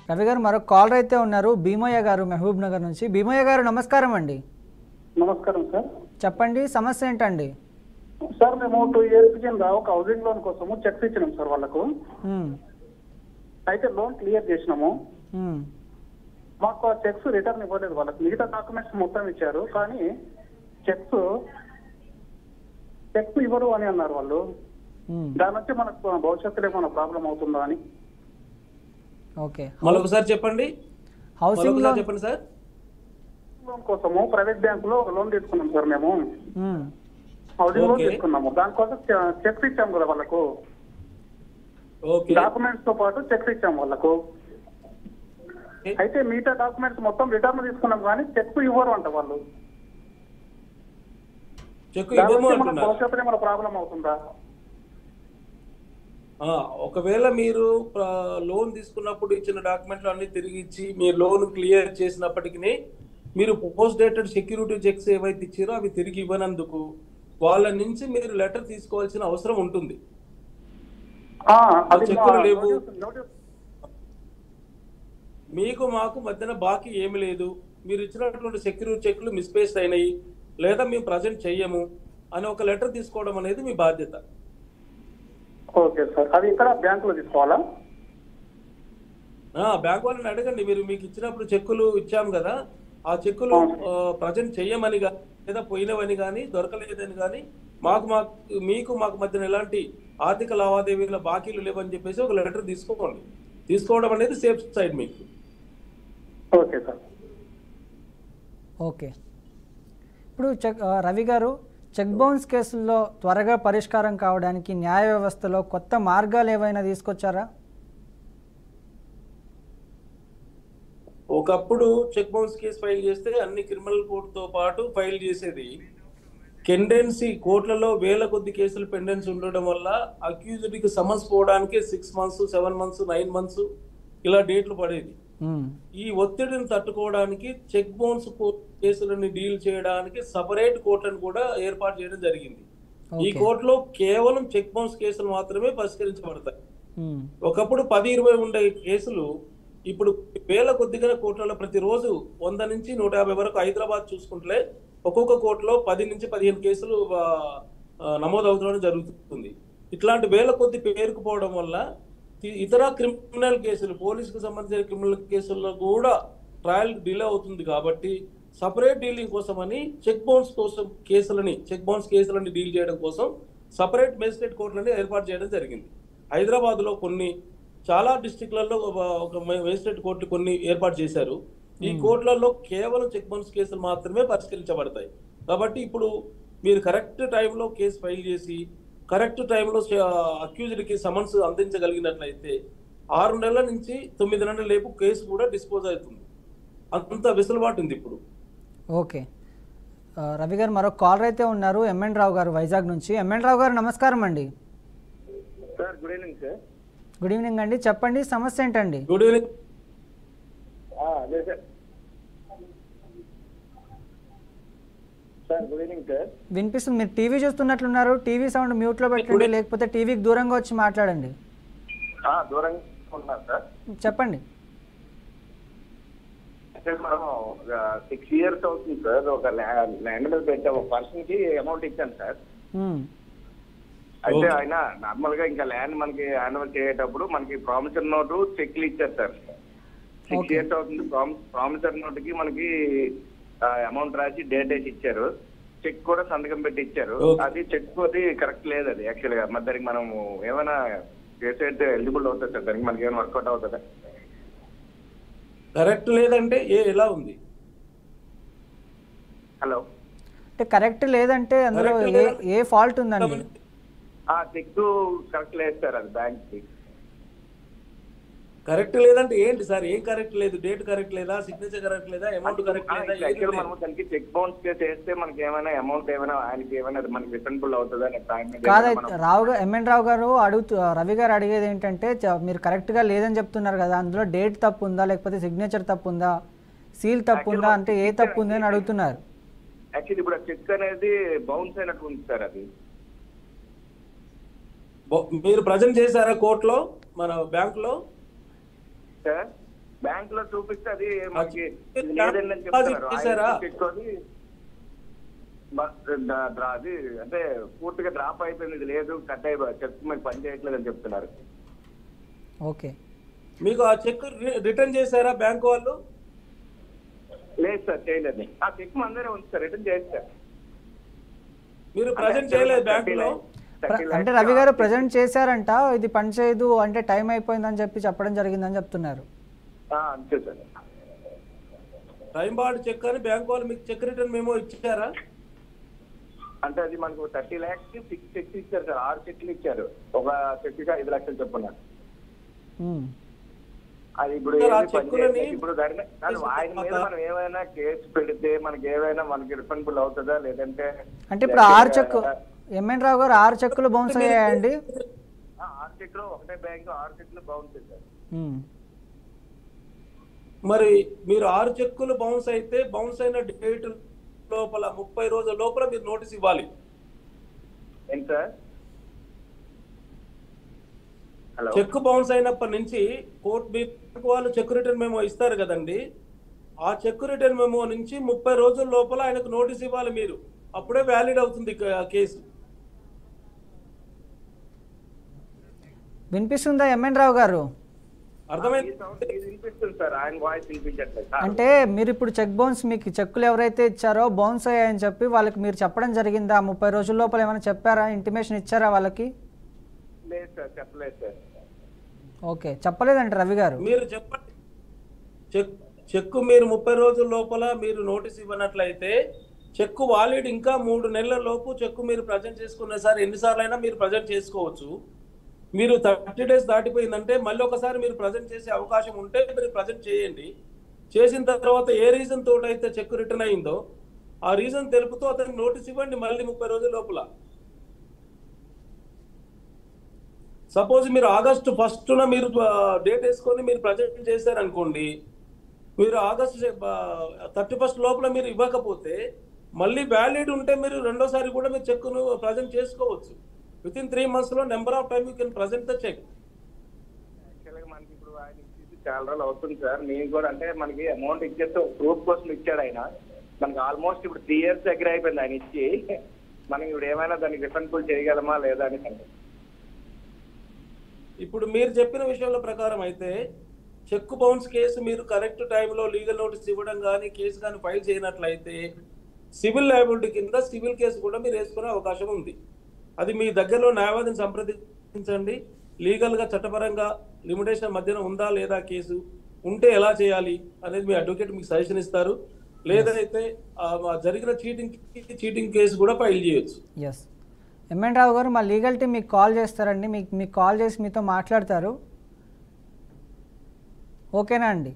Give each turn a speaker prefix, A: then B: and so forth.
A: రవి గారు మరో కాలర్ అయితే ఉన్నారు, భీమయ్య గారు మహబూబ్ నగర్ నుంచి. భీమయ్య గారు నమస్కారం అండి.
B: నమస్కారం సార్.
A: చెప్పండి, సమస్య ఏంటండి?
B: సార్ మేము 2 years కింద ఒక హౌసింగ్ లోన్ కోసము చెక్స్ ఇచ్చినాం సార్ వాళ్ళకు. అయితే లోన్ క్లియర్ చేసినాము. మాకు చెక్స్ రిటర్న్ ఇవ్వలేదు వాళ్ళకి. మిగతా డాక్యుమెంట్స్ మొత్తం ఇచ్చారు, కానీ చెక్స్ ఇవ్వరు అని అన్నారు వాళ్ళు. దాని నుంచి మనకు భవిష్యత్తులో ఏమైనా ప్రాబ్లం అవుతుందా అని.
A: ఓకే,
C: మరొకసారి చెప్పండి.
A: హౌసింగ్ లోన్
C: చెప్పండి సార్.
B: లోన్ కోసము ప్రైవేట్ బ్యాంక్ లో లోన్ తీసుకున్నాం సార్ మేము. హౌసింగ్ లోన్ తీసుకున్నాము, దానికోసం చెక్స్ ఇచ్చాము కదా వాళ్ళకు. డాక్యుమెంట్స్ తో పాటు చెక్స్ ఇచ్చాము వాళ్ళకు. అయితే మిగతా డాక్యుమెంట్స్ మొత్తం రిటర్న్ తీసుకున్నాం, కానీ చెక్ ఇవ్వరు అంట వాళ్ళు. భవిష్యత్తులో ఏమైనా ప్రాబ్లం అవుతుందా?
C: ఒకవేళ మీరు లోన్ తీసుకున్నప్పుడు ఇచ్చిన డాక్యుమెంట్లు అన్ని తిరిగి ఇచ్చి మీరు లోన్ క్లియర్ చేసినప్పటికీ మీరు పోస్ట్ డేటెడ్ సెక్యూరిటీ చెక్స్ ఏవైతే ఇచ్చారో అవి తిరిగి ఇవ్వనందుకు వాళ్ళ నుంచి మీరు లెటర్ తీసుకోవాల్సిన అవసరం ఉంటుంది. చెక్కులు లేవు, మీకు మాకు మధ్యన బాకీ ఏమి లేదు, మీరు ఇచ్చినటువంటి సెక్యూరిటీ చెక్లు మిస్ప్లేస్ అయినాయి లేదా మేము ప్రజెంట్ చెయ్యము అని ఒక లెటర్ తీసుకోవడం అనేది మీ బాధ్యత.
B: ఓకే సార్, అది ఇక్కడ బ్యాంకులో తీసుకోవాలా?
C: బ్యాంక్ వాళ్ళని అడగండి. మీరు మీకు ఇచ్చినప్పుడు చెక్కులు ఇచ్చాము కదా, ఆ చెక్కులు ప్రజెంట్ చెయ్యమని కానీ లేదా పోయినవని కానీ దొరకలేదని కానీ మీకు మాకు మధ్యన ఎలాంటి ఆర్థిక లావాదేవీల బాకీలు లేవని చెప్పేసి ఒక లెటర్ తీసుకోండి. తీసుకోవడం అనేది సేఫ్ సైడ్ మీకు.
B: Okay sir.
A: ఓకే, ఇప్పుడు రవి గారు, చెక్ బౌన్స్ కేసుల్లో త్వరగా పరిష్కారం కావడానికి న్యాయ వ్యవస్థలో కొత్త మార్గాలు ఏవైనా తీసుకొచ్చారా?
C: ఒకప్పుడు చెక్ బౌన్స్ కేసు ఫైల్ చేస్తే అన్ని క్రిమినల్ కోర్టుతో పాటు ఫైల్ చేసేది. పెండెన్సీ కోర్టులలో వేల కొద్ది కేసులు పెండెన్సీ ఉండడం వల్ల అక్యూజ్డ్కి సమన్స్ పోవడానికి 6 months, 7 months, 9 months ఇలా డేట్లు పడేది. ఈ ఒత్తిడిని తట్టుకోవడానికి చెక్ బౌన్స్ కేసులని డీల్ చేయడానికి సపరేట్ కోర్టులను కూడా ఏర్పాటు చేయడం జరిగింది. ఈ కోర్టులో కేవలం చెక్ బౌన్స్ కేసులు మాత్రమే పరిష్కరించబడతాయి. ఒకప్పుడు 10-20 ఉండే కేసులు ఇప్పుడు వేల కొద్దిగా కోర్టులలో ప్రతిరోజు 100 నుంచి 150 వరకు. హైదరాబాద్ చూసుకుంటే ఒక్కొక్క కోర్టులో 10 నుంచి 15 కేసులు నమోదవుతుండడం జరుగుతుంది. ఇట్లాంటి వేల కొద్ది పేరుకుపోవడం వల్ల ఇతర క్రిమినల్ కేసులు, పోలీసుకు సంబంధించిన క్రిమినల్ కేసుల్లో కూడా ట్రయల్ డిలే అవుతుంది. కాబట్టి సపరేట్ డీలింగ్ కోసమని చెక్ బౌన్స్ కేసులని డీల్ చేయడం కోసం సపరేట్ మేజిస్ట్రేట్ కోర్టులని ఏర్పాటు చేయడం జరిగింది. హైదరాబాద్లో చాలా డిస్ట్రిక్ట్లలో ఒక మేజిస్ట్రేట్ కోర్టు కొన్ని ఏర్పాటు చేశారు. ఈ కోర్టులలో కేవలం చెక్ బౌన్స్ కేసులు మాత్రమే పరిష్కరించబడతాయి. కాబట్టి ఇప్పుడు మీరు కరెక్ట్ టైంలో కేసు ఫైల్ చేసి కరెక్ట్ టైంలో అక్యూజ్డ్కి సమన్స్ అందించగలిగినట్లయితే 6 నెలల నుంచి 9 నెలల లేపు కేసు కూడా డిస్పోజ్ అవుతుంది. అంత వెసులుబాటు ఉంది ఇప్పుడు.
A: ఓకే, రవి గారు మరో కాలర్ అయితే ఉన్నారు, ఎంఎన్ రావు గారు వైజాగ్ నుంచి. ఎంఎన్ రావు గారు నమస్కారం అండి.
D: Sir good evening sir.
A: Good evening అండి, చెప్పండి సమస్య ఏంటండి?
C: Good evening.
D: అదే sir. Sir good evening sir.
A: వినిపిస్తుంది. మీరు టీవీ చూస్తున్నట్లున్నారు, టీవీ సౌండ్ మ్యూట్లో పెట్టండి, లేకపోతే టీవీకి దూరంగా వచ్చి మాట్లాడండి.
D: దూరంగా ఉన్నారు సార్.
A: చెప్పండి.
D: మనం 6 years అవుతుంది సార్. ఒక ల్యాండ్ మీద పెట్టే ఒక పర్సన్ కి అమౌంట్ ఇచ్చాను సార్. అయితే ఆయన నార్మల్ గా ఇంకా ల్యాండ్ మనకి హ్యాండ్ ఓవర్ చేసేటప్పుడు మనకి ప్రామిసర్ నోటు చెక్లు ఇచ్చారు సార్. 6 years అవుతుంది. ప్రామిసర్ నోట్ కి మనకి అమౌంట్ రాసి డేట్ వేసి ఇచ్చారు. చెక్ కూడా సంతకం పెట్టి ఇచ్చారు. అది చెక్ అది కరెక్ట్ లేదు. అది యాక్చువల్ గా మరి దానికి మనం ఏమైనా చేసేట్టు ఎలిజిబుల్ అవుతుంది సార్? దానికి మనకి ఏమైనా వర్కౌట్ అవుతుందా?
C: కరెక్ట్ లేదంటే ఎలా ఉంది?
D: హలో,
A: అంటే కరెక్ట్ లేదంటే అందులో ఏ ఫాల్ట్ ఉందండి?
D: చెక్ కరెక్ట్ లేదు సార్. అది బ్యాంక్ కి
C: కరెక్ట్ లేదంటే ఏంటి సార్? ఏం కరెక్ట్ లేదు? డేట్ కరెక్ట్ లేదా? సిగ్నేచర్ కరెక్ట్ లేదా? అమౌంట్ కరెక్ట్ లేదా?
D: మనం దానికి చెక్ బౌన్స్ చేస్తే మనకి ఏమైనా అమౌంట్ ఏమైనా ఆయనకి ఏమైనా మనకి రిఫండబుల్ అవుతుందా?
A: కాదు, ఎంఎన్ రావు గారు రవి గారు అడిగేది ఏంటంటే, మీరు కరెక్ట్ గా లేదని చెప్తున్నారు కదా, అందులో డేట్ తప్పు ఉందా, లేకపోతే సిగ్నేచర్ తప్పు ఉందా, సీల్ తప్పు ఉందా, అంటే ఏ తప్పు ఉంది అని అడుగుతున్నారు.
D: యాక్చువల్లీ ఇప్పుడు చెక్ అనేది బౌన్స్ అయినట్టు ఉంది సార్. అది
C: మీరు ప్రజెంట్ చేశారా కోర్టులో, మన బ్యాంకులో?
D: బ్యాంక్ లో చూపిస్తే అది మనకి ఇది
C: ఆ
D: లేదండి అని
C: డిపాజిట్
D: చెప్తున్నారు.
C: చేశారా?
D: పెట్టుకొని అది అంటే పూర్తిగా డ్రాప్ అయిపోయింది, ఇది లేదు, కట్ అయిపోయి చెక్ మీకు పని చేయట్లేదు అని చెప్తున్నారు.
A: ఓకే.
C: మీకు ఆ చెక్ రిటర్న్ చేశారా బ్యాంక్ వాళ్ళు?
D: లేదు సార్, చేయలేదు. ఆ చెక్ మన దగ్గర ఉంది సార్, రిటర్న్ చేస్తారు.
C: మీరు ప్రజెంట్ చేయలేదు బ్యాంకులో?
A: అంటే రవి గారు ప్రజెంట్ చేశారంట, ఇది పని చేయదు అంటే టైం అయిపోయిందని చెప్పి చెప్పడం జరిగిందని చెప్తున్నారు.
D: అంతే సార్.
C: టైం బార్డ్ చెక్ అని బ్యాంక్ వాళ్ళు మీకు చెక్ రిటర్న్ మేమో ఇచ్చారా?
D: అంటే అది మనకు 30 lakhs 6 చెక్స్ ఇచ్చారు సార్, 6 చెక్లు ఇచ్చారు. ఒక చెక్ 5 లక్షలు చెప్పున్నారు. అది ఇప్పుడు ఇప్పుడు దాని ఆయన మీద మనం ఏమైనా కేసు పెడితే మనకి ఏమైనా మనకి రిఫండబుల్ అవుతుందా లేదంటే?
A: అంటే ఇప్పుడు 6 చెక్ ఎంఎన్ రావు గారు 6 చెక్కులు బౌన్స్ అయ్యాయండి.
D: 6 చెక్లు ఒకటే బ్యాంక్ 6 చెక్లు బౌన్స్ చేశారు.
C: మరి మీరు 6 చెక్కులు బౌన్స్ అయితే బౌన్స్ అయిన డేట్ లోపల 30 రోజుల లోపల మీరు నోటీస్ ఇవ్వాలి.
D: ఏంటి సార్? హలో.
C: చెక్ బౌన్స్ అయినప్పటి నుంచి కోర్టు బ్యాంక్ వాళ్ళు చెక్ రిటర్న్ మెమో ఇస్తారు కదండి, ఆ చెక్ రిటర్న్ మెమో నుంచి 30 రోజుల లోపల ఆయనకు నోటీస్ ఇవ్వాలి మీరు, అప్పుడే వ్యాలిడ్ అవుతుంది కేసు.
A: వినిపిస్తుందా ఎంఎన్ రావు గారు?
C: అర్థమైంది?
D: వినిపిస్తుంది సార్, ఆయన వాయిస్ వినిపించట్లేదు.
A: అంటే మీరు ఇప్పుడు చెక్ బౌన్స్ మీకు చెక్కులు ఎవరైతే ఇచ్చారో బౌన్స్ అయ్యాయని చెప్పి వాళ్ళకి మీరు చెప్పడం జరిగిందా? 30 రోజుల లోపల ఏమైనా చెప్పారా, ఇంటిమేషన్ ఇచ్చారా వాళ్ళకి?
D: లేదు సార్, చెప్పలేదు సార్.
A: ఓకే, చెప్పలేదంట రవి గారు.
C: మీరు చెప్పండి, చెక్కు మీరు 30 రోజుల లోపల మీరు నోటీస్ ఇవ్వనట్లయితే చెక్కు వాలిడ్ ఇంకా 3 నెలల లోపు చెక్కు మీరు ప్రజెంట్ చేసుకున్న సార్ ఎన్నిసార్లు అయినా మీరు ప్రజెంట్ చేసుకోవచ్చు. మీరు 30 days దాటిపోయిందంటే మళ్ళీ ఒకసారి మీరు ప్రజెంట్ చేసే అవకాశం ఉంటే మీరు ప్రజెంట్ చేయండి. చేసిన తర్వాత ఏ రీజన్ తోటైతే చెక్ రిటర్న్ అయిందో ఆ రీజన్ తెలుపుతూ అతనికి నోటీస్ ఇవ్వండి మళ్ళీ 30 రోజుల లోపల. సపోజ్ మీరు ఆగస్టు 1న మీరు డేట్ వేసుకొని మీరు ప్రజెంట్ చేశారనుకోండి, మీరు ఆగస్టు 31 లోపల మీరు ఇవ్వకపోతే మళ్ళీ వ్యాలిడ్ ఉంటే మీరు రెండోసారి కూడా మీరు చెక్ను ప్రజెంట్ చేసుకోవచ్చు. విత్ ఇన్ 3 months లో number of time you can present the cheque.
D: యాక్చువల్గా మనకి ఇప్పుడు ఆయన ఇచ్చేసి చాలా రోజులు అవుతుంది సార్. నేను కూడా అంటే మనకి అమౌంట్ ఇచ్చేస్తే ప్రూఫ్ కోసం ఇచ్చాడు ఆయన. మనకి ఆల్మోస్ట్ ఇప్పుడు 3 years దగ్గర అయిపోయింది ఆయన ఇచ్చి. మనం ఇప్పుడు ఏమైనా దానికి రిఫండబుల్ చేయగలమా లేదా అని.
C: ఇప్పుడు మీరు చెప్పిన విషయాల ప్రకారం అయితే చెక్ బౌన్స్ కేసు మీరు కరెక్ట్ టైంలో లీగల్ నోటీస్ ఇవ్వడం కానీ కేసు కానీ ఫైల్ చేయనట్లయితే సివిల్ లయబిలిటీ కింద సివిల్ కేసు కూడా మీరు వేసుకునే అవకాశం ఉంది. అది మీ దగ్గరలో న్యాయవాదిని సంప్రదించండి. లీగల్గా చట్టపరంగా లిమిటేషన్ మధ్యన ఉందా లేదా కేసు, ఉంటే ఎలా చేయాలి అనేది మీ అడ్వకేట్ మీకు సజెషన్ ఇస్తారు. లేదైతే జరిగిన చీటింగ్ కేసు కూడా ఫైల్ చేయొచ్చు.
A: ఎస్, ఎంఎన్ రావు గారు మా లీగల్ టీం మీకు కాల్ చేస్తారండి, మీకు కాల్ చేసి మీతో మాట్లాడతారు. ఓకేనా అండి?